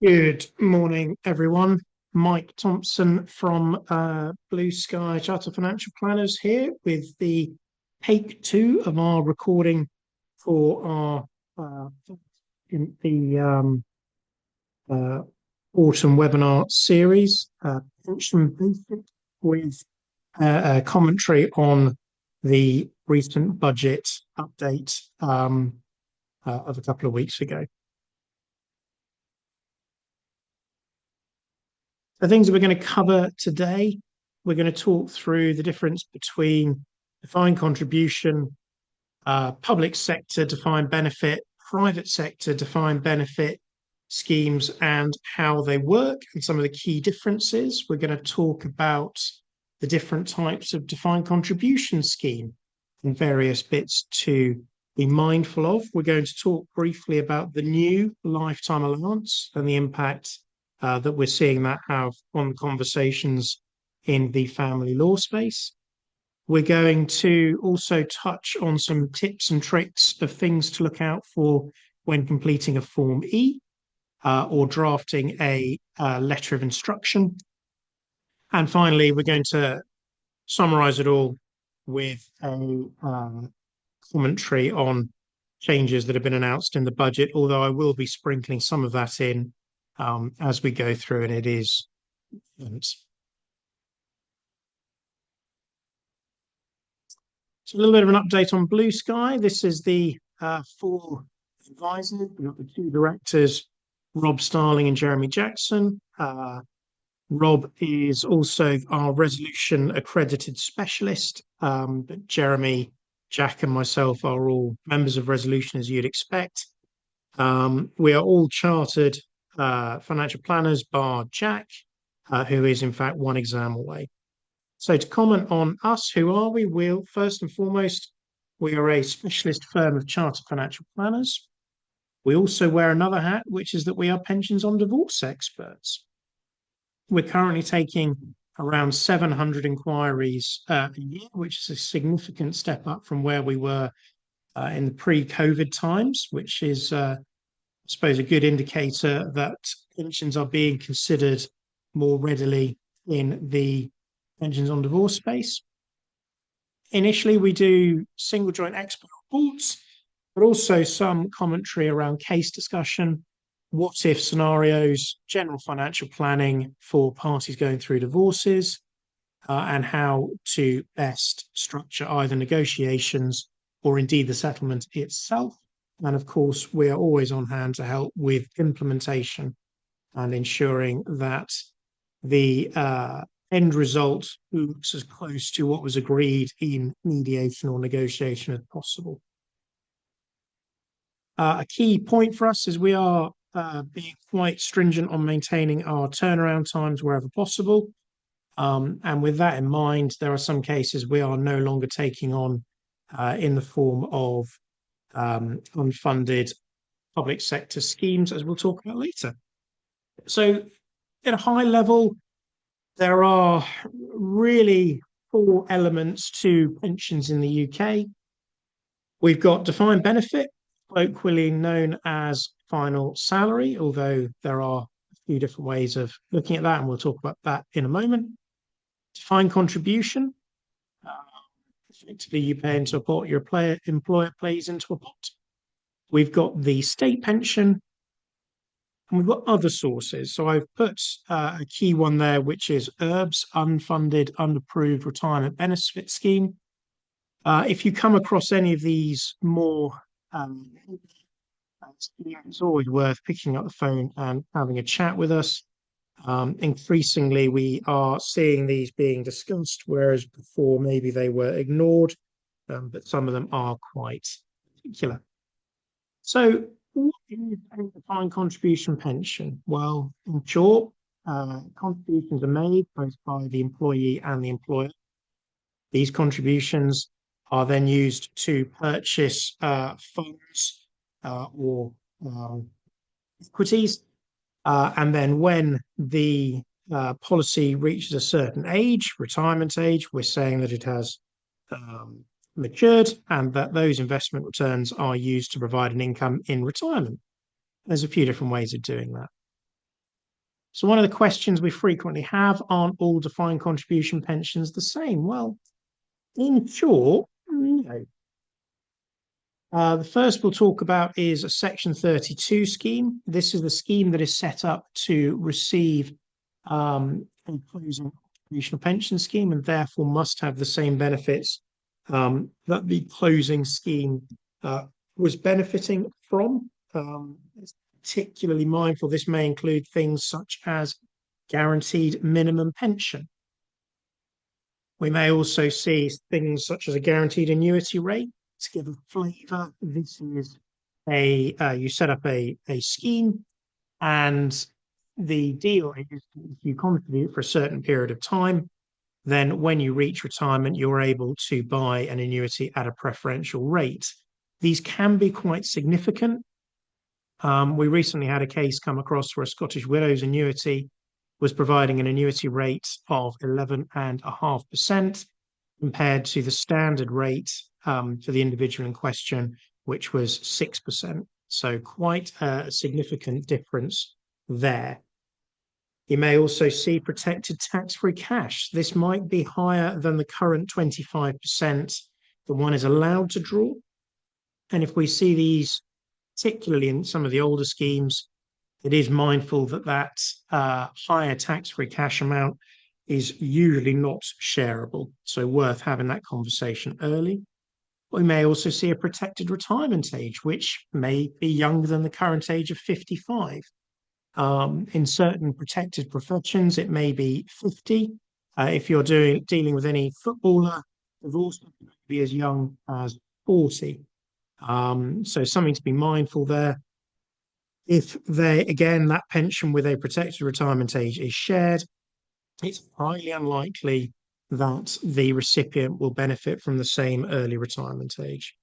Good morning, everyone. Mike Thompson from Blue Sky Chartered Financial Planners here with the take two of our recording for our in the uh, autumn webinar series, Pension Basic, with a commentary on the recent budget update of a couple of weeks ago. The things that we're going to cover today, we're going to talk through the difference between defined contribution, public sector defined benefit, private sector defined benefit schemes, and how they work and some of the key differences. We're going to talk about the different types of defined contribution scheme and various bits to be mindful of. We're going to talk briefly about the new lifetime allowance and the impact that we're seeing that have on conversations in the family law space. We're going to also touch on some tips and tricks of things to look out for when completing a Form E or drafting a letter of instruction. And finally, we're going to summarize it all with a commentary on changes that have been announced in the budget, although I will be sprinkling some of that in as we go through, and it is. So a little bit of an update on Blue Sky. This is the four advisors. We've got the two directors, Rob Starling and Jeremy Jackson. Rob is also our resolution accredited specialist, but Jeremy, Jack, and myself are all members of resolution, as you'd expect. We are all chartered financial planners, bar Jack, who is in fact one exam away. So to comment on us, who are we? We'll first and foremost, we are a specialist firm of chartered financial planners. We also wear another hat, which is that we are pensions on divorce experts. We're currently taking around 700 inquiries a year, which is a significant step up from where we were in the pre-COVID times, which is, I suppose, a good indicator that pensions are being considered more readily in the pensions on divorce space. Initially, we do single joint expert reports, but also some commentary around case discussion, what if scenarios, general financial planning for parties going through divorces, and how to best structure either negotiations or indeed the settlement itself. And of course, we are always on hand to help with implementation and ensuring that the end result looks as close to what was agreed in mediation or negotiation as possible. A key point for us is we are being quite stringent on maintaining our turnaround times wherever possible. And with that in mind, there are some cases we are no longer taking on in the form of unfunded public sector schemes, as we'll talk about later. So at a high level, there are really four elements to pensions in the UK. We've got defined benefit, colloquially known as final salary, although there are a few different ways of looking at that, and we'll talk about that in a moment. Defined contribution, effectively you pay into a pot, your employer pays into a pot. We've got the state pension, and we've got other sources. So I've put a key one there, which is URBS, Unfunded, Unapproved Retirement Benefit Scheme. If you come across any of these more, it's always worth picking up the phone and having a chat with us. Increasingly, we are seeing these being discussed, whereas before maybe they were ignored, but some of them are quite particular. So what is a defined contribution pension? Well, in short, contributions are made both by the employee and the employer. These contributions are then used to purchase funds or equities. And then when the policy reaches a certain age, retirement age, we're saying that it has matured and that those investment returns are used to provide an income in retirement. There's a few different ways of doing that. So one of the questions we frequently have, aren't all defined contribution pensions the same? Well, in short, no. The first we'll talk about is a Section 32 scheme. This is the scheme that is set up to receive a closing contributional pension scheme and therefore must have the same benefits that the closing scheme was benefiting from. It's particularly mindful this may include things such as guaranteed minimum pension. We may also see things such as a guaranteed annuity rate. To give a flavour, this is you set up a scheme, and the deal is if you contribute for a certain period of time, then when you reach retirement, you're able to buy an annuity at a preferential rate. These can be quite significant. We recently had a case come across where a Scottish widow's annuity was providing an annuity rate of 11.5% compared to the standard rate for the individual in question, which was 6%. So quite a significant difference there. You may also see protected tax-free cash. This might be higher than the current 25% that one is allowed to draw. And if we see these, particularly in some of the older schemes, it is mindful that that higher tax-free cash amount is usually not shareable. So worth having that conversation early. We may also see a protected retirement age, which may be younger than the current age of 55. In certain protected professions, it may be 50. If you're dealing with any footballer, divorce may be as young as 40. So something to be mindful there. If again, that pension with a protected retirement age is shared, it's highly unlikely that the recipient will benefit from the same early retirement age.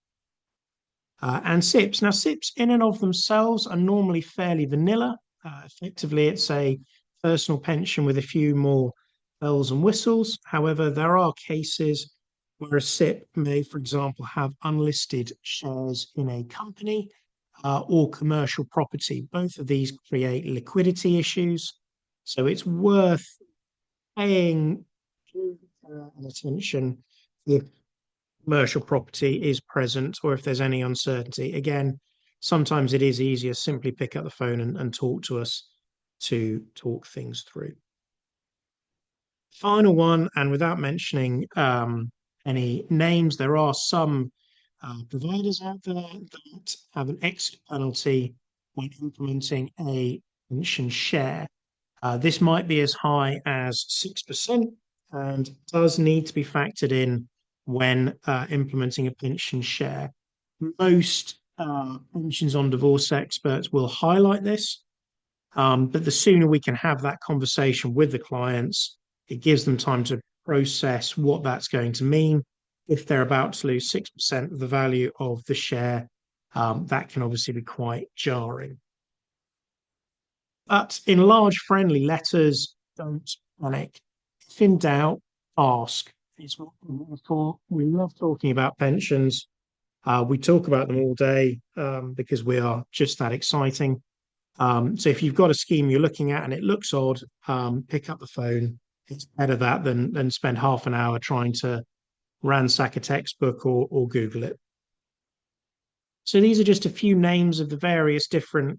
And SIPPs. Now, SIPPs in and of themselves are normally fairly vanilla. Effectively, it's a personal pension with a few more bells and whistles. However, there are cases where a SIPP may, for example, have unlisted shares in a company or commercial property. Both of these create liquidity issues. So it's worth paying attention if commercial property is present or if there's any uncertainty. Again, sometimes it is easier simply pick up the phone and talk to us to talk things through. Final one, and without mentioning any names, there are some providers out there that have an exit penalty when implementing a pension share. This might be as high as 6% and does need to be factored in when implementing a pension share. Most pensions on divorce experts will highlight this, but the sooner we can have that conversation with the clients, it gives them time to process what that's going to mean. If they're about to lose 6% of the value of the share, that can obviously be quite jarring. But in large friendly letters, don't panic. If in doubt, ask. It's what we're here for. We love talking about pensions. We talk about them all day because we are just that exciting. So if you've got a scheme you're looking at and it looks odd, pick up the phone. It's better that than spend half an hour trying to ransack a textbook or Google it. So these are just a few names of the various different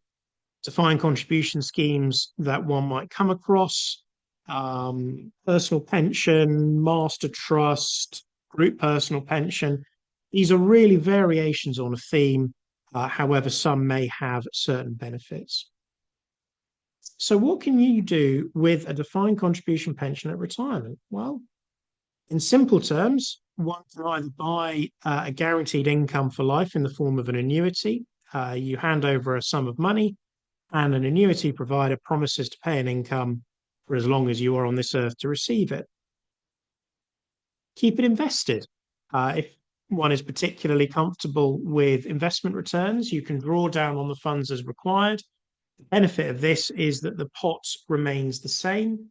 defined contribution schemes that one might come across. Personal pension, master trust, group personal pension. These are really variations on a theme. However, some may have certain benefits. So what can you do with a defined contribution pension at retirement? Well, in simple terms, one can either buy a guaranteed income for life in the form of an annuity. You hand over a sum of money, and an annuity provider promises to pay an income for as long as you are on this earth to receive it. Keep it invested. If one is particularly comfortable with investment returns, you can draw down on the funds as required. The benefit of this is that the pot remains the same,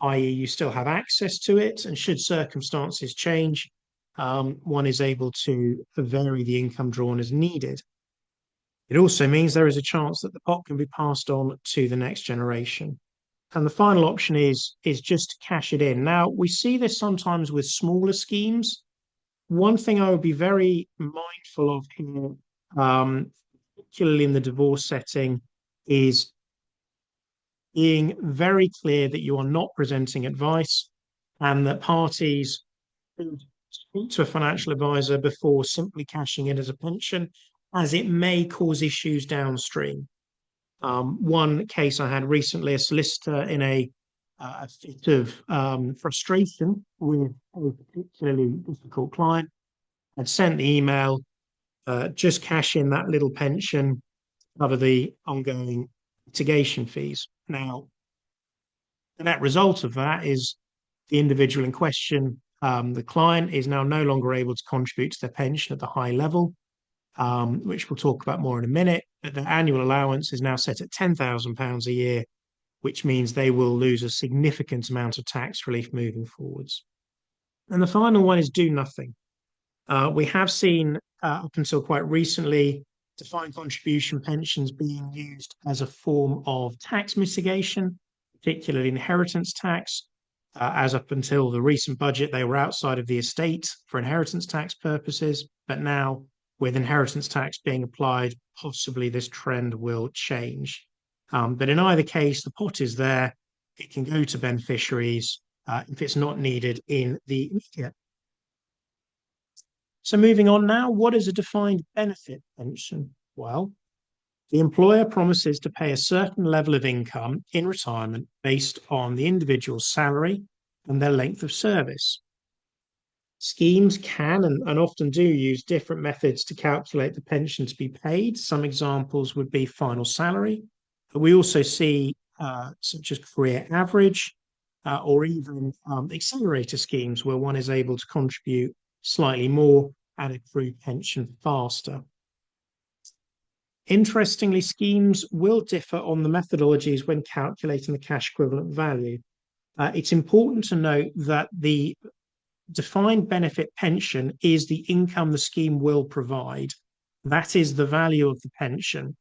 i.e. you still have access to it, and should circumstances change, one is able to vary the income drawn as needed. It also means there is a chance that the pot can be passed on to the next generation. And the final option is just to cash it in. Now, we see this sometimes with smaller schemes. One thing I would be very mindful of here, particularly in the divorce setting, is being very clear that you are not presenting advice and that parties should speak to a financial advisor before simply cashing in as a pension, as it may cause issues downstream. One case I had recently, a solicitor in a fit of frustration with a particularly difficult client had sent the email, just cash in that little pension, cover the ongoing litigation fees. Now, the net result of that is the individual in question, the client, is now no longer able to contribute to their pension at the high level, which we'll talk about more in a minute. But their annual allowance is now set at £10,000 a year, which means they will lose a significant amount of tax relief moving forwards. And the final one is do nothing. We have seen up until quite recently defined contribution pensions being used as a form of tax mitigation, particularly inheritance tax. As up until the recent budget, they were outside of the estate for inheritance tax purposes. But now, with inheritance tax being applied, possibly this trend will change. But in either case, the pot is there. It can go to beneficiaries if it's not needed in the immediate. So moving on now, what is a defined benefit pension? Well, the employer promises to pay a certain level of income in retirement based on the individual's salary and their length of service. Schemes can and often do use different methods to calculate the pension to be paid. Some examples would be final salary, but we also see such as career average or even accelerator schemes where one is able to contribute slightly more and accrue pension faster. Interestingly, schemes will differ on the methodologies when calculating the cash equivalent value. It's important to note that the defined benefit pension is the income the scheme will provide. That is the value of the pension.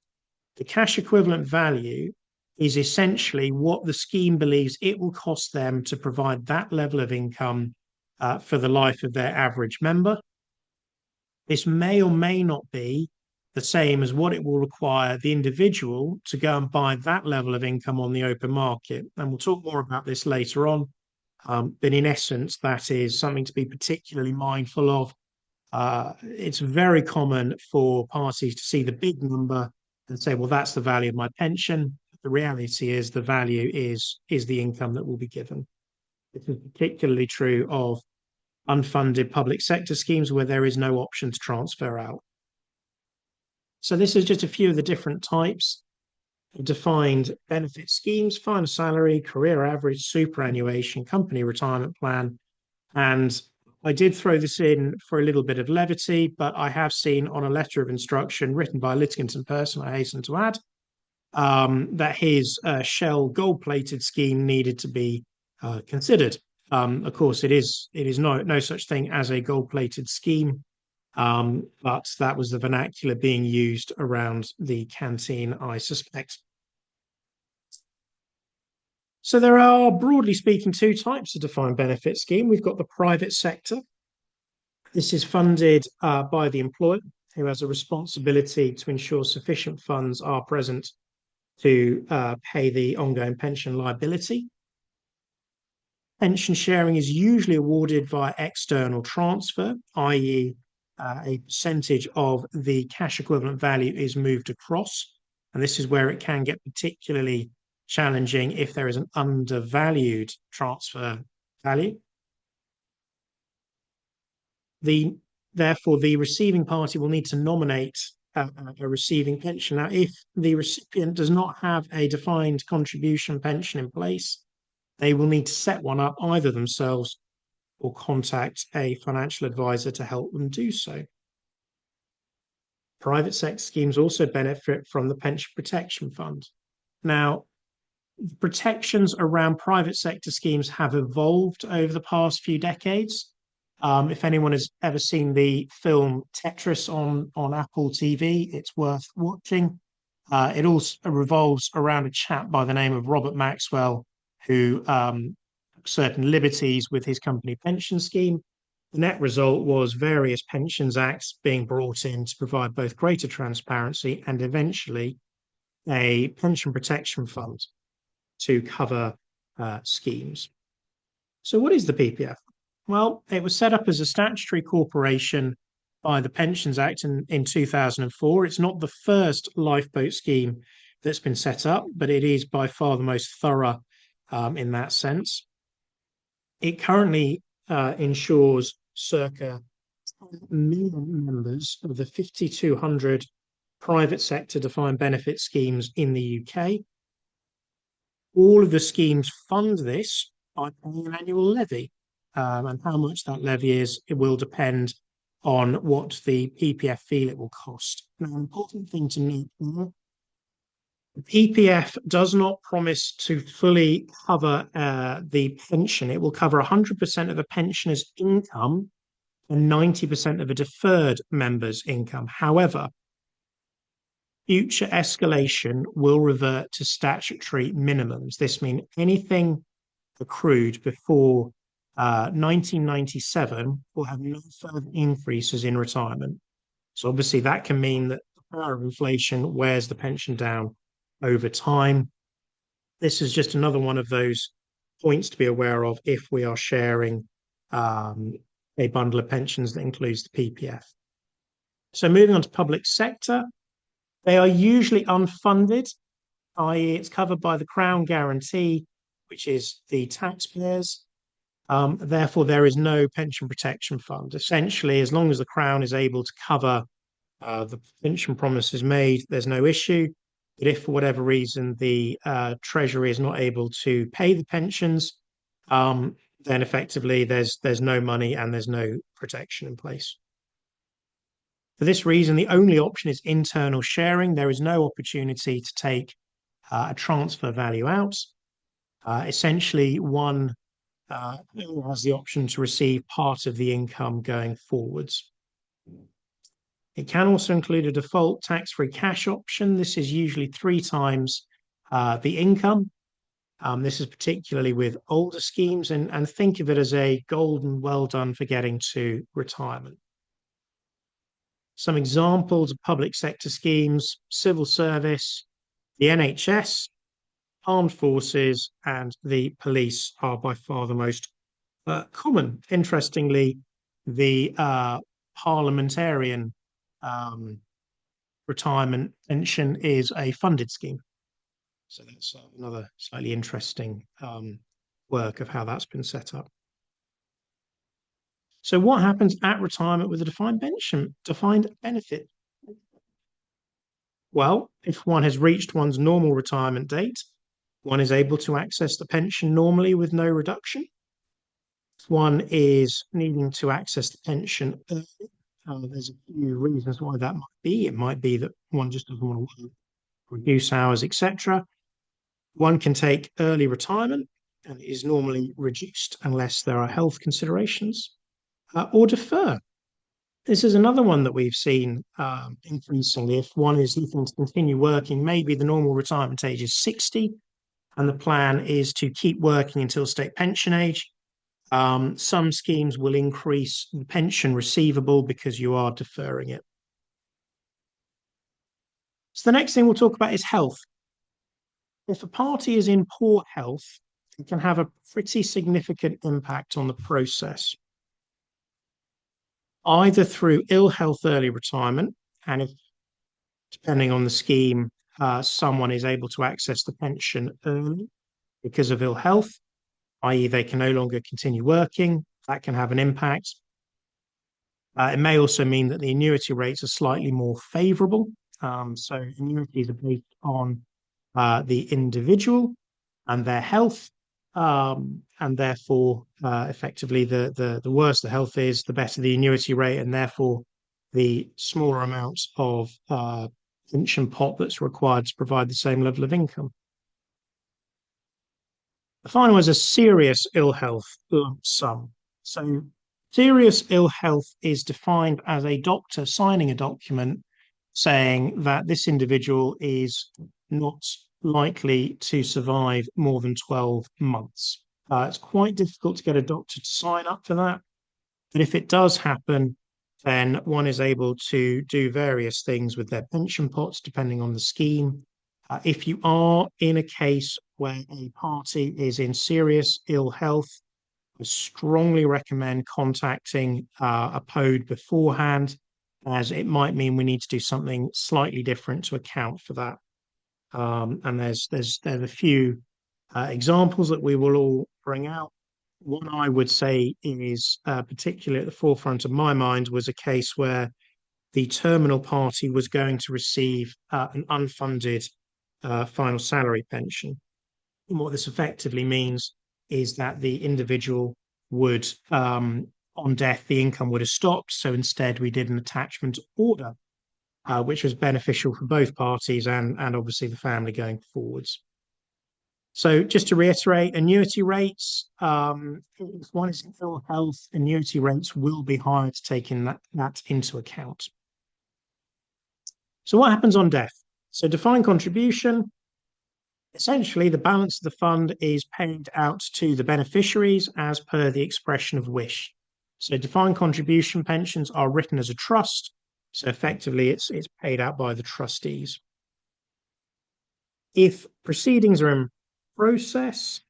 The cash equivalent value is essentially what the scheme believes it will cost them to provide that level of income for the life of their average member. This may or may not be the same as what it will require the individual to go and buy that level of income on the open market. And we'll talk more about this later on. But in essence, that is something to be particularly mindful of. It's very common for parties to see the big number and say, well, that's the value of my pension. The reality is the value is the income that will be given. This is particularly true of unfunded public sector schemes where there is no option to transfer out. So this is just a few of the different types of defined benefit schemes: final salary, career average, superannuation, company retirement plan. And I did throw this in for a little bit of levity, but I have seen on a letter of instruction written by a litigant in person, I hasten to add, that his Shell gold-plated scheme needed to be considered. Of course, it is no such thing as a gold-plated scheme, but that was the vernacular being used around the canteen, I suspect. So there are, broadly speaking, two types of defined benefit scheme. We've got the private sector. This is funded by the employer, who has a responsibility to ensure sufficient funds are present to pay the ongoing pension liability. Pension sharing is usually awarded via external transfer, i.e., a percentage of the cash equivalent value is moved across. And this is where it can get particularly challenging if there is an undervalued transfer value. Therefore, the receiving party will need to nominate a receiving pension. Now, if the recipient does not have a defined contribution pension in place, they will need to set one up either themselves or contact a financial advisor to help them do so. Private sector schemes also benefit from the Pension Protection Fund. Now, the protections around private sector schemes have evolved over the past few decades. If anyone has ever seen the film Tetris on Apple TV, it's worth watching. It also revolves around a chap by the name of Robert Maxwell, who took certain liberties with his company pension scheme. The net result was various pensions acts being brought in to provide both greater transparency and eventually a pension protection fund to cover schemes. So what is the PPF? Well, it was set up as a statutory corporation by the Pensions Act in 2004. It's not the first lifeboat scheme that's been set up, but it is by far the most thorough in that sense. It currently insures circa 10 million members of the 5,200 private sector defined benefit schemes in the UK. All of the schemes fund this by paying an annual levy. And how much that levy is, it will depend on what the PPF feel it will cost. Now, an important thing to note here, the PPF does not promise to fully cover the pension. It will cover 100% of a pensioner's income and 90% of a deferred member's income. However, future escalation will revert to statutory minimums. This means anything accrued before 1997 will have no further increases in retirement. So obviously that can mean that the power of inflation wears the pension down over time. This is just another one of those points to be aware of if we are sharing a bundle of pensions that includes the PPF. So moving on to public sector, they are usually unfunded, i.e. it's covered by the Crown guarantee, which is the taxpayers. Therefore, there is no pension protection fund. Essentially, as long as the Crown is able to cover the pension promises made, there's no issue. But if for whatever reason the Treasury is not able to pay the pensions, then effectively there's no money and there's no protection in place. For this reason, the only option is internal sharing. There is no opportunity to take a transfer value out. Essentially, one has the option to receive part of the income going forwards. It can also include a default tax-free cash option. This is usually 3 times the income. This is particularly with older schemes, and think of it as a golden well done for getting to retirement. Some examples of public sector schemes: civil service, the NHS, armed forces, and the police are by far the most common. Interestingly, the parliamentarian retirement pension is a funded scheme. So that's another slightly interesting work of how that's been set up. So what happens at retirement with a defined benefit? Well, if one has reached one's normal retirement date, one is able to access the pension normally with no reduction. If one is needing to access the pension early, there's a few reasons why that might be. It might be that one just doesn't want to work, reduce hours, etc. One can take early retirement, and it is normally reduced unless there are health considerations, or defer. This is another one that we've seen increasingly. If one is looking to continue working, maybe the normal retirement age is 60, and the plan is to keep working until state pension age. Some schemes will increase the pension receivable because you are deferring it. So the next thing we'll talk about is health. If a party is in poor health, it can have a pretty significant impact on the process, either through ill health early retirement, and if, depending on the scheme, someone is able to access the pension early because of ill health, i.e. they can no longer continue working, that can have an impact. It may also mean that the annuity rates are slightly more favourable. So annuities are based on the individual and their health, and therefore, effectively, the worse the health is, the better the annuity rate, and therefore the smaller amounts of pension pot that's required to provide the same level of income. The final is a serious ill health lump sum. So serious ill health is defined as a doctor signing a document saying that this individual is not likely to survive more than 12 months. It's quite difficult to get a doctor to sign up for that. But if it does happen, then one is able to do various things with their pension pots, depending on the scheme. If you are in a case where a party is in serious ill health, I strongly recommend contacting a POD beforehand, as it might mean we need to do something slightly different to account for that. And there's a few examples that we will all bring out. One I would say is particularly at the forefront of my mind was a case where the terminal party was going to receive an unfunded final salary pension. And what this effectively means is that the individual would, on death, the income would have stopped. So instead, we did an attachment order, which was beneficial for both parties and obviously the family going forwards. So just to reiterate, annuity rates, if one is in ill health, annuity rates will be higher to taking that into account. So what happens on death? So defined contribution, essentially the balance of the fund is paid out to the beneficiaries as per the expression of wish. So defined contribution pensions are written as a trust. So effectively it's paid out by the trustees. If proceedings are in process,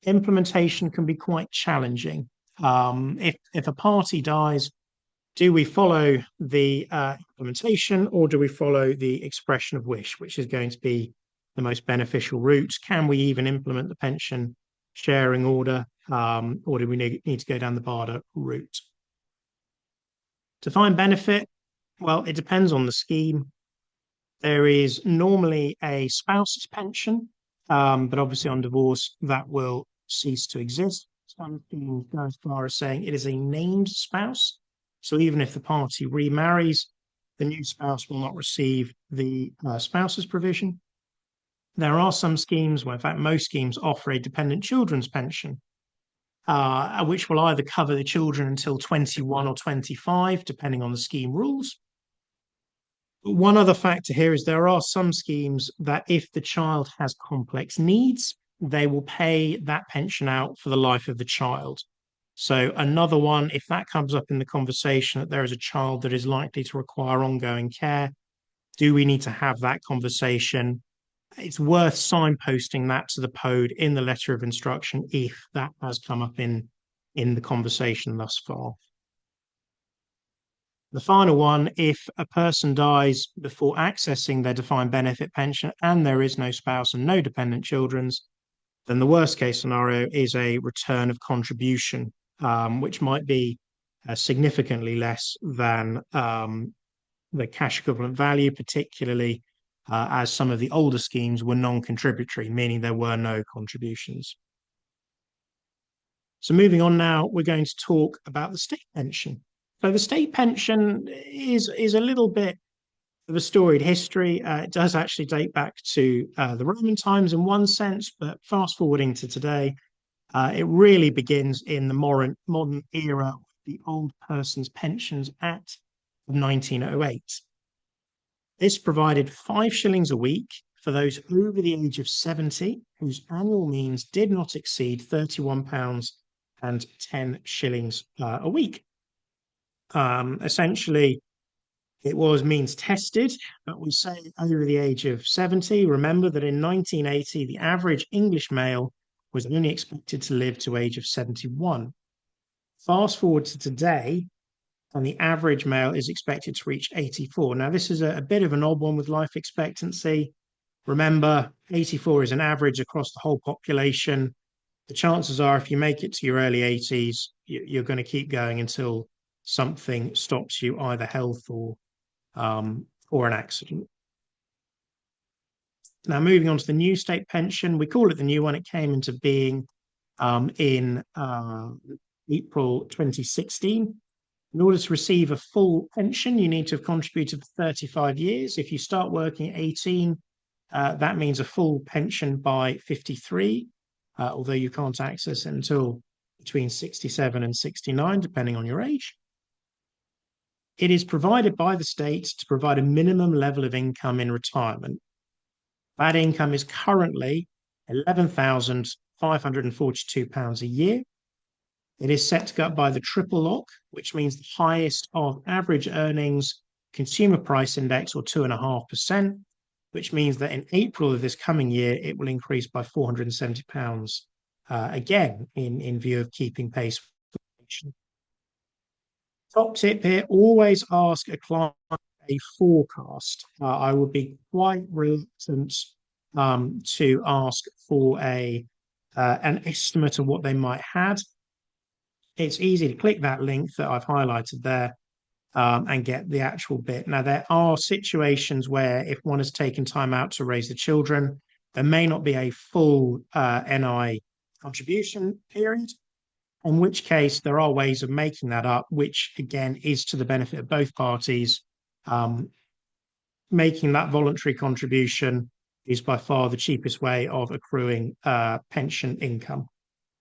implementation can be quite challenging. If a party dies, do we follow the implementation, or do we follow the expression of wish, which is going to be the most beneficial route? Can we even implement the pension sharing order, or do we need to go down the BARDA route? Defined benefit, well, it depends on the scheme. There is normally a spouse's pension, but obviously on divorce, that will cease to exist. Some schemes go as far as saying it is a named spouse. So even if the party remarries, the new spouse will not receive the spouse's provision. There are some schemes, well, in fact, most schemes offer a dependent children's pension, which will either cover the children until 21 or 25, depending on the scheme rules. One other factor here is there are some schemes that if the child has complex needs, they will pay that pension out for the life of the child. So another one, if that comes up in the conversation that there is a child that is likely to require ongoing care, do we need to have that conversation? It's worth signposting that to the POD in the letter of instruction if that has come up in the conversation thus far. The final one, if a person dies before accessing their defined benefit pension and there is no spouse and no dependent children, then the worst case scenario is a return of contribution, which might be significantly less than the cash equivalent value, particularly as some of the older schemes were non-contributory, meaning there were no contributions. So moving on now, we're going to talk about the state pension. So the state pension is a little bit of a storied history. It does actually date back to the Roman times in one sense, but fast forwarding to today, it really begins in the modern era of the Old Persons Pensions Act of 1908. This provided 5 shillings a week for those over the age of 70 whose annual means did not exceed £31 and 10 shillings a week. Essentially, it was means tested, but we say over the age of 70. Remember that in 1980, the average English male was only expected to live to age of 71. Fast forward to today, and the average male is expected to reach 84. Now, this is a bit of an odd one with life expectancy. Remember, 84 is an average across the whole population. The chances are, if you make it to your early 80s, you're going to keep going until something stops you, either health or an accident. Now, moving on to the new state pension, we call it the new one. It came into being in April 2016. In order to receive a full pension, you need to have contributed for 35 years. If you start working at 18, that means a full pension by 53, although you can't access it until between 67 and 69, depending on your age. It is provided by the state to provide a minimum level of income in retirement. That income is currently £11,542 a year. It is set to go up by the triple lock, which means the highest of average earnings consumer price index, or 2.5%, which means that in April of this coming year, it will increase by £470 again in view of keeping pace with inflation. Top tip here, always ask a client a forecast. I would be quite reluctant to ask for an estimate of what they might have. It's easy to click that link that I've highlighted there and get the actual bit. Now, there are situations where if one has taken time out to raise the children, there may not be a full NI contribution period, in which case there are ways of making that up, which again is to the benefit of both parties. Making that voluntary contribution is by far the cheapest way of accruing pension income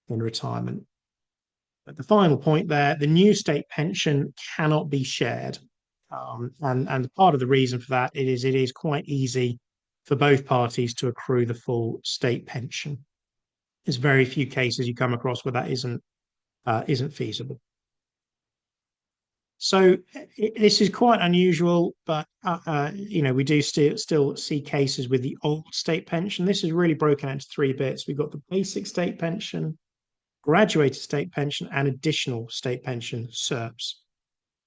in retirement. But the final point there, the new state pension cannot be shared. And part of the reason for that it is quite easy for both parties to accrue the full state pension. There's very few cases you come across where that isn't feasible. So this is quite unusual, but we do still see cases with the old state pension. This is really broken into three bits. We've got the basic state pension, graduated state pension, and additional state pension SERPs.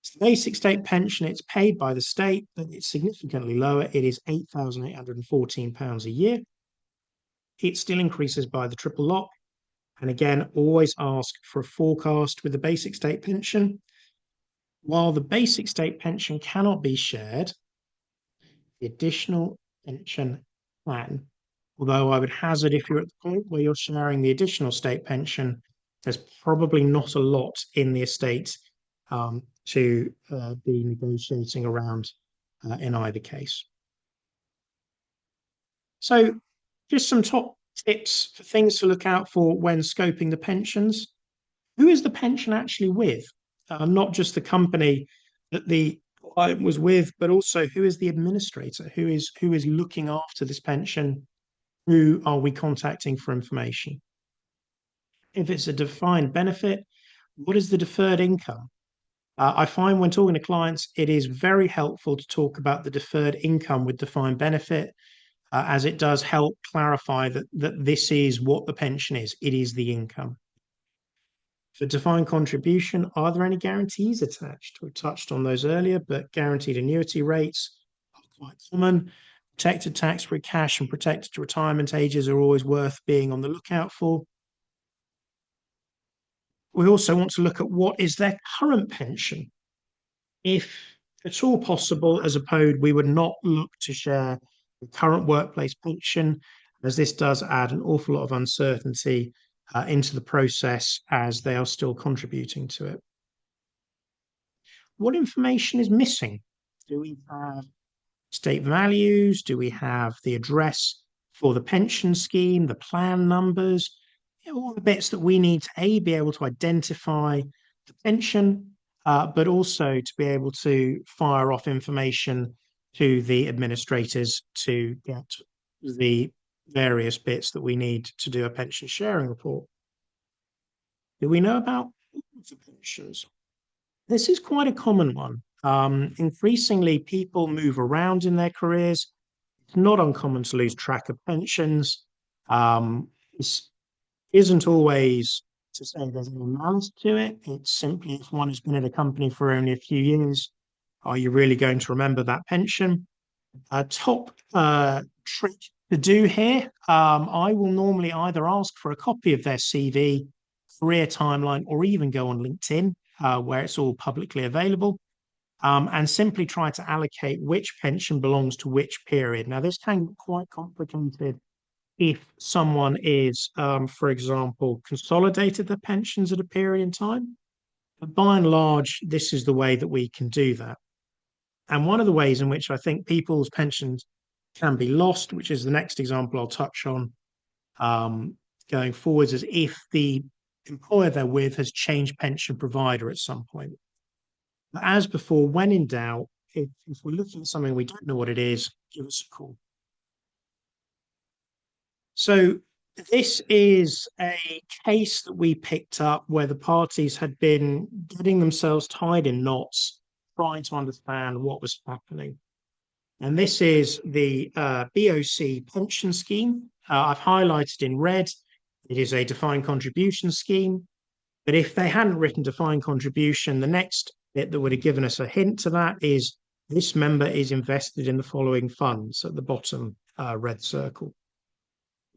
So the basic state pension, it's paid by the state, but it's significantly lower. It is £8,814 a year. It still increases by the triple lock. And again, always ask for a forecast with the basic state pension. While the basic state pension cannot be shared, the additional pension can. Although I would hazard if you're at the point where you're sharing the additional state pension, there's probably not a lot in the estate to be negotiating around in either case. So just some top tips for things to look out for when scoping the pensions. Who is the pension actually with? Not just the company that the client was with, but also who is the administrator? Who is looking after this pension? Who are we contacting for information? If it's a defined benefit, what is the deferred income? I find when talking to clients, it is very helpful to talk about the deferred income with defined benefit, as it does help clarify that this is what the pension is. It is the income. For defined contribution, are there any guarantees attached? We touched on those earlier, but guaranteed annuity rates are quite common. Protected tax-free cash and protected retirement ages are always worth being on the lookout for. We also want to look at what is their current pension. If at all possible, as a POD, we would not look to share the current workplace pension, as this does add an awful lot of uncertainty into the process as they are still contributing to it. What information is missing? Do we have state values? Do we have the address for the pension scheme, the plan numbers? All the bits that we need to be able to identify the pension, but also to be able to fire off information to the administrators to get the various bits that we need to do a pension sharing report. Do we know about the pensions? This is quite a common one. Increasingly, people move around in their careers. It's not uncommon to lose track of pensions. This isn't always to say there's any malice to it. It's simply if one has been at a company for only a few years, are you really going to remember that pension? A top trick to do here, I will normally either ask for a copy of their CV, career timeline, or even go on LinkedIn, where it's all publicly available, and simply try to allocate which pension belongs to which period. Now, this can get quite complicated if someone is, for example, consolidated their pensions at a period in time. But by and large, this is the way that we can do that. And one of the ways in which I think people's pensions can be lost, which is the next example I'll touch on going forwards, is if the employer they're with has changed pension provider at some point. But as before, when in doubt, if we're looking at something we don't know what it is, give us a call. So this is a case that we picked up where the parties had been getting themselves tied in knots, trying to understand what was happening. And this is the BOC pension scheme. I've highlighted in red. It is a defined contribution scheme. But if they hadn't written defined contribution, the next bit that would have given us a hint to that is this member is invested in the following funds at the bottom red circle.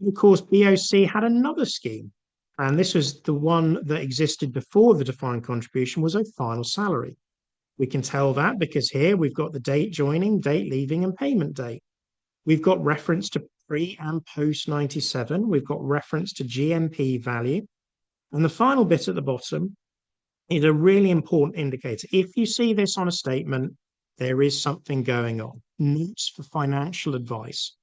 Of course, BOC had another scheme, and this was the one that existed before the defined contribution was a final salary. We can tell that because here we've got the date joining, date leaving, and payment date. We've got reference to pre and post 97. We've got reference to GMP value. And the final bit at the bottom is a really important indicator. If you see this on a statement, there is something going on. Notes for financial advice.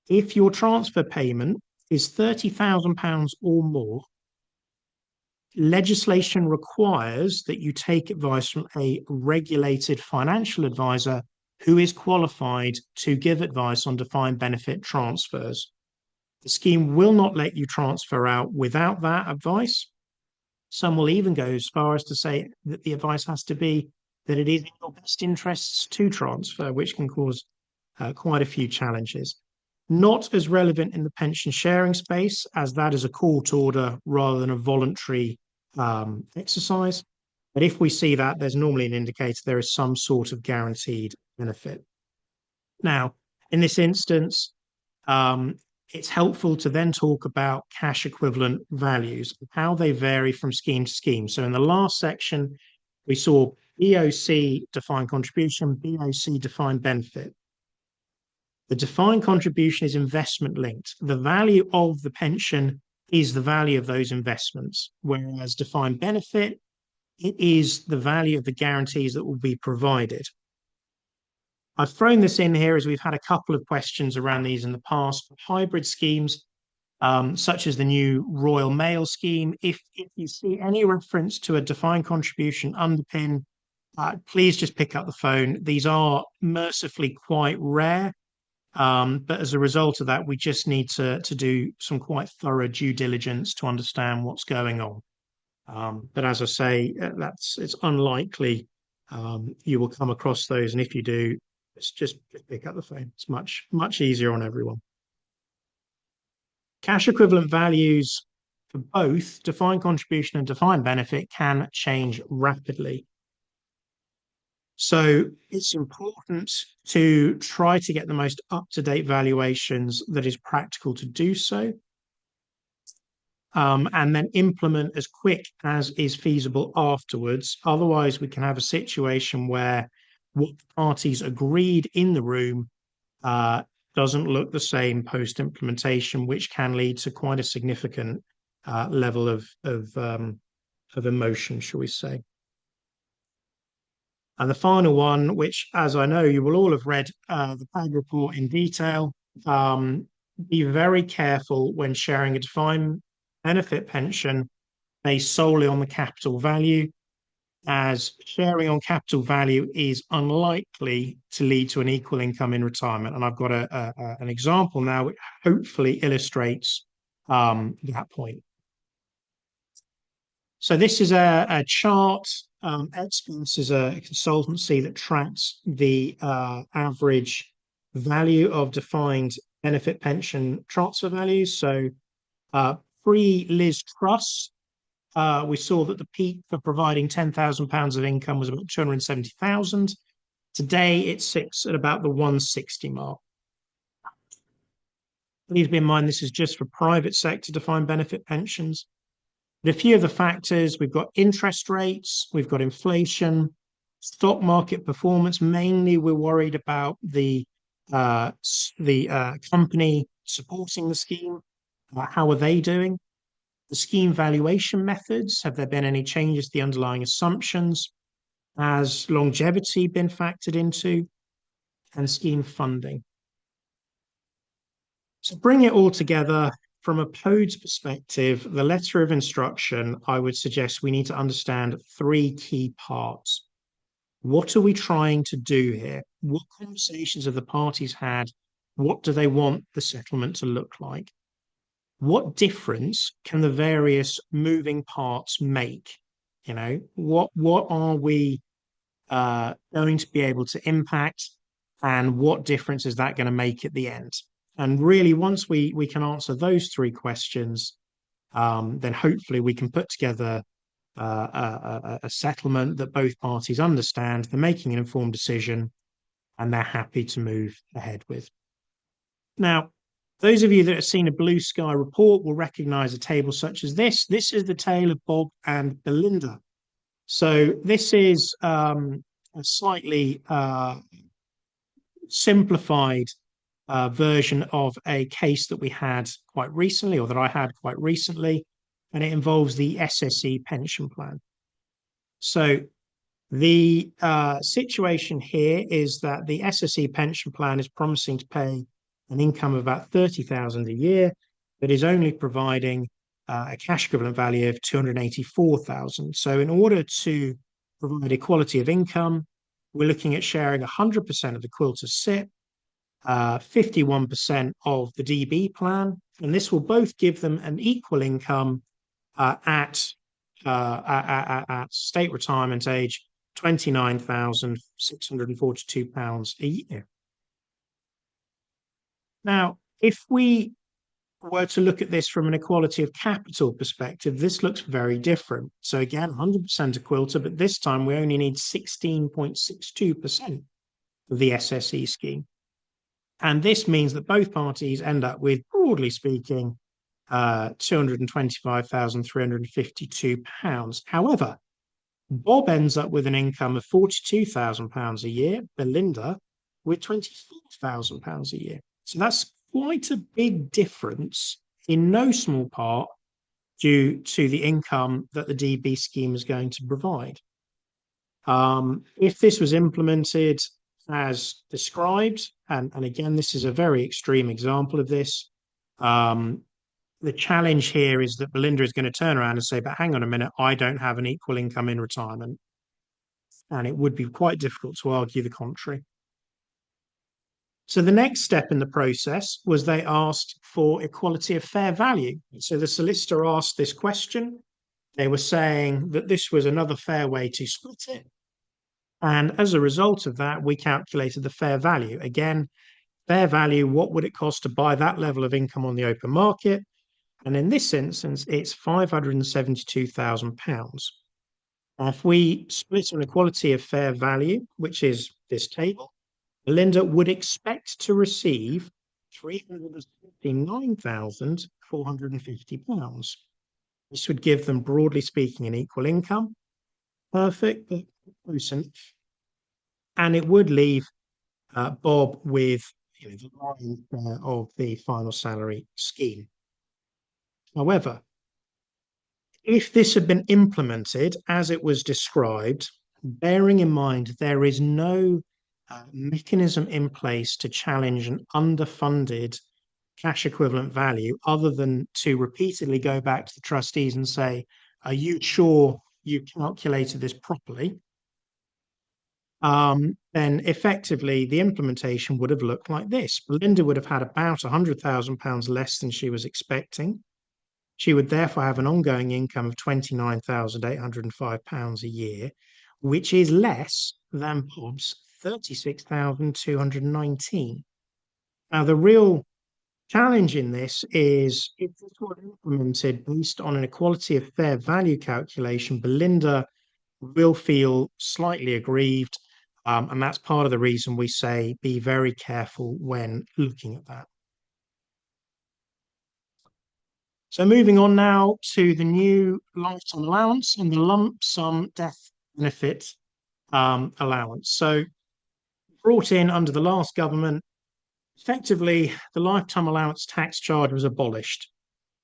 If your transfer payment is £30,000 or more, legislation requires that you take advice from a regulated financial advisor who is qualified to give advice on defined benefit transfers. The scheme will not let you transfer out without that advice. Some will even go as far as to say that the advice has to be that it is in your best interests to transfer, which can cause quite a few challenges. Not as relevant in the pension sharing space, as that is a court order rather than a voluntary exercise. But if we see that, there's normally an indicator there is some sort of guaranteed benefit. Now, in this instance, it's helpful to then talk about cash equivalent values, how they vary from scheme to scheme. So in the last section, we saw BOC defined contribution, BOC defined benefit. The defined contribution is investment linked. The value of the pension is the value of those investments, whereas defined benefit, it is the value of the guarantees that will be provided. I've thrown this in here as we've had a couple of questions around these in the past. Hybrid schemes, such as the new Royal Mail scheme, if you see any reference to a defined contribution underpin, please just pick up the phone. These are mercifully quite rare. But as a result of that, we just need to do some quite thorough due diligence to understand what's going on. But as I say, it's unlikely you will come across those, and if you do, just pick up the phone. It's much easier on everyone. Cash equivalent values for both defined contribution and defined benefit can change rapidly. So it's important to try to get the most up-to-date valuations that is practical to do so, and then implement as quick as is feasible afterwards. Otherwise, we can have a situation where what the parties agreed in the room doesn't look the same post-implementation, which can lead to quite a significant level of emotion, shall we say. And the final one, which, as I know, you will all have read the PAG report in detail, be very careful when sharing a defined benefit pension based solely on the capital value, as sharing on capital value is unlikely to lead to an equal income in retirement. And I've got an example now which hopefully illustrates that point. So this is a chart. Expense is a consultancy that tracks the average value of defined benefit pension transfer values. So pre-Liz Truss, we saw that the peak for providing £10,000 of income was about 270,000. Today, it sits at about the 160 mark. Please bear in mind, this is just for private sector defined benefit pensions. But a few of the factors, we've got interest rates, we've got inflation, stock market performance. Mainly, we're worried about the company supporting the scheme. How are they doing? The scheme valuation methods, have there been any changes to the underlying assumptions? Has longevity been factored into? And scheme funding. To bring it all together, from a PODES perspective, the letter of instruction, I would suggest we need to understand three key parts. What are we trying to do here? What conversations have the parties had? What do they want the settlement to look like? what difference can the various moving parts make? You know, what are we going to be able to impact, and what difference is that going to make at the end? And really, once we can answer those three questions, then hopefully we can put together a settlement that both parties understand, they're making an informed decision, and they're happy to move ahead with. Now, those of you that have seen a Blue Sky report will recognize a table such as this. This is the tale of Bob and Belinda. So this is a slightly simplified version of a case that we had quite recently, or that I had quite recently, and it involves the SSE pension plan. So the situation here is that the SSE pension plan is promising to pay an income of about 30,000 a year, but is only providing a cash equivalent value of 284,000. So in order to provide equality of income, we're looking at sharing 100% of the Quilter SIPP, 51% of the DB plan, and this will both give them an equal income at state retirement age, £29,642 a year. Now, if we were to look at this from an equality of capital perspective, this looks very different. So again, 100% of Quilter, but this time we only need 16.62% of the SSE scheme. And this means that both parties end up with, broadly speaking, £225,352. However, Bob ends up with an income of £42,000 a year, Belinda with £24,000 a year. So that's quite a big difference, in no small part due to the income that the DB scheme is going to provide. If this was implemented as described, and again, this is a very extreme example of this, the challenge here is that Belinda is going to turn around and say, but hang on a minute, I don't have an equal income in retirement. And it would be quite difficult to argue the contrary. So the next step in the process was they asked for equality of fair value. So the solicitor asked this question. They were saying that this was another fair way to split it. And as a result of that, we calculated the fair value. Again, fair value, what would it cost to buy that level of income on the open market? And in this instance, it's £572,000. If we split an equality of fair value, which is this table, Belinda would expect to receive £359,450. This would give them, broadly speaking, an equal income. Perfect, but close enough. And it would leave Bob with the lion's share of the final salary scheme. However, if this had been implemented as it was described, bearing in mind there is no mechanism in place to challenge an underfunded cash equivalent value other than to repeatedly go back to the trustees and say, are you sure you calculated this properly? Then effectively the implementation would have looked like this. Belinda would have had about £100,000 less than she was expecting. She would therefore have an ongoing income of £29,805 a year, which is less than Bob's £36,219. Now, the real challenge in this is if this were implemented based on an equality of fair value calculation, Belinda will feel slightly aggrieved. And that's part of the reason we say be very careful when looking at that. So moving on now to the new lifetime allowance and the lump sum death benefit allowance. So brought in under the last government, effectively the lifetime allowance tax charge was abolished.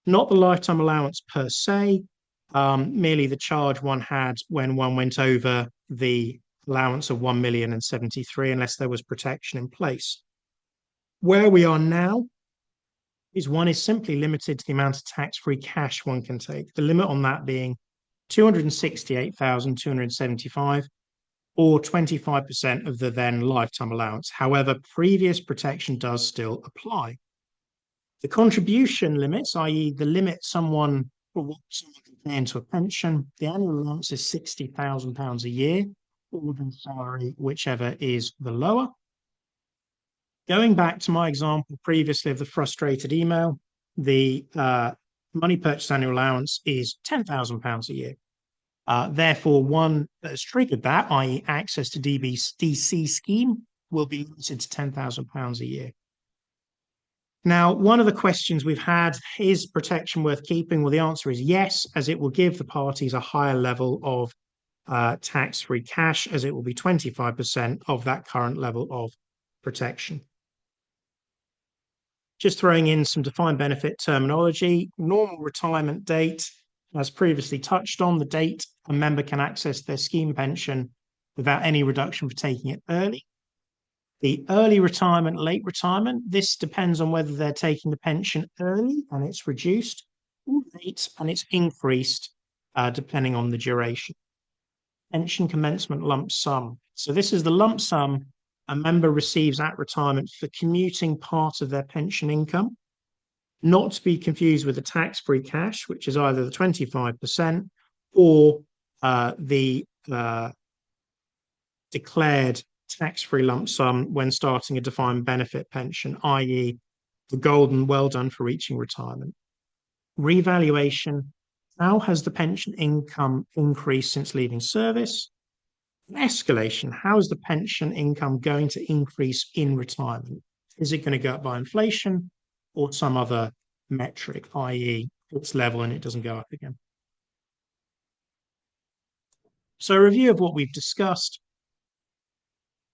Not the lifetime allowance per se, merely the charge one had when one went over the allowance of 1,073,000, unless there was protection in place. Where we are now is one is simply limited to the amount of tax-free cash one can take. The limit on that being 268,275 or 25% of the then lifetime allowance. However, previous protection does still apply. The contribution limits, i.e. the limit someone for what someone can pay into a pension, the annual allowance is £60,000 a year, or the salary, whichever is the lower. Going back to my example previously of the frustrated email, the money purchase annual allowance is £10,000 a year. Therefore, one that has triggered that, i.e. access to DC scheme, will be limited to £10,000 a year. Now, one of the questions we've had, is protection worth keeping? Well, the answer is yes, as it will give the parties a higher level of tax-free cash, as it will be 25% of that current level of protection. Just throwing in some defined benefit terminology, normal retirement date, as previously touched on, the date a member can access their scheme pension without any reduction for taking it early. The early retirement, late retirement, this depends on whether they're taking the pension early and it's reduced, or late and it's increased, depending on the duration. Pension commencement lump sum. So this is the lump sum a member receives at retirement for commuting part of their pension income, not to be confused with the tax-free cash, which is either the 25% or the declared tax-free lump sum when starting a defined benefit pension, i.e. the golden well done for reaching retirement. Revaluation, how has the pension income increased since leaving service? Escalation, how is the pension income going to increase in retirement? Is it going to go up by inflation or some other metric, i.e. it's level and it doesn't go up again? So a review of what we've discussed.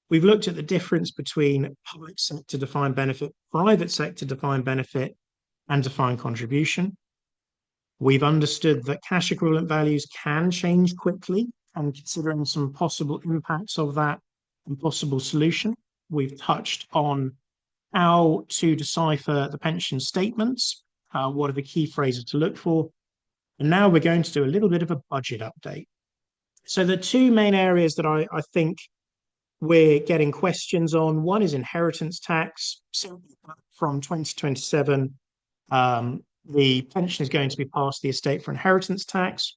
We've looked at the difference between public sector defined benefit, private sector defined benefit, and defined contribution. We've understood that cash equivalent values can change quickly, and considering some possible impacts of that and possible solution. We've touched on how to decipher the pension statements, what are the key phrases to look for. And now we're going to do a little bit of a budget update. So the two main areas that I think we're getting questions on, one is inheritance tax. So from 2027, the pension is going to be passed the estate for inheritance tax.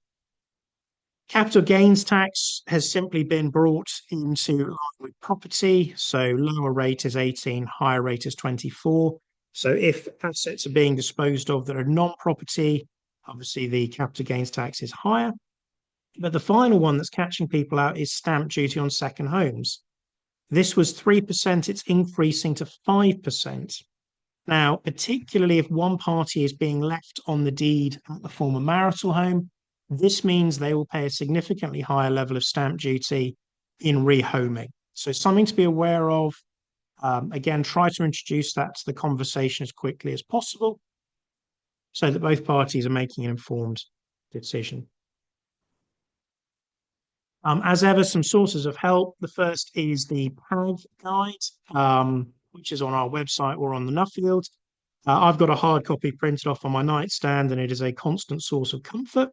Capital gains tax has simply been brought into line with property. So lower rate is 18, higher rate is 24. So if assets are being disposed of that are non-property, obviously the capital gains tax is higher. But the final one that's catching people out is stamp duty on second homes. This was 3%, it's increasing to 5%. Now, particularly if one party is being left on the deed at the former marital home, this means they will pay a significantly higher level of stamp duty in rehoming. So something to be aware of. Again, try to introduce that to the conversation as quickly as possible so that both parties are making an informed decision. As ever, some sources of help. The first is the PAG guide, which is on our website or on the Nuffield. I've got a hard copy printed off on my nightstand, and it is a constant source of comfort.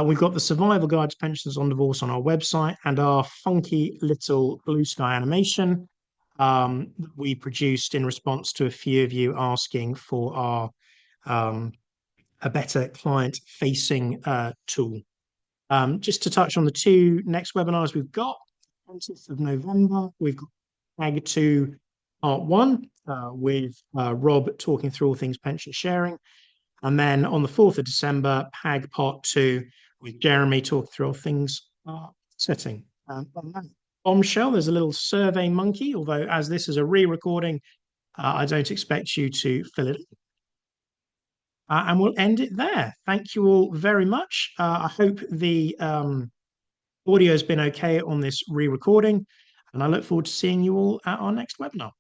We've got the Survival Guide to Pensions on Divorce on our website, and our funky little blue sky animation that we produced in response to a few of you asking for our a better client-facing tool. Just to touch on the two next webinars we've got, 20th of November, we've got PAG 2 Part 1 with Rob talking through all things pension sharing. And then on the 4th of December, PAG Part 2 with Jeremy talking through all things setting. Bombshell, there's a little Survey Monkey, although as this is a re-recording, I don't expect you to fill it. And we'll end it there. Thank you all very much. I hope the audio has been okay on this re-recording, and I look forward to seeing you all at our next webinar.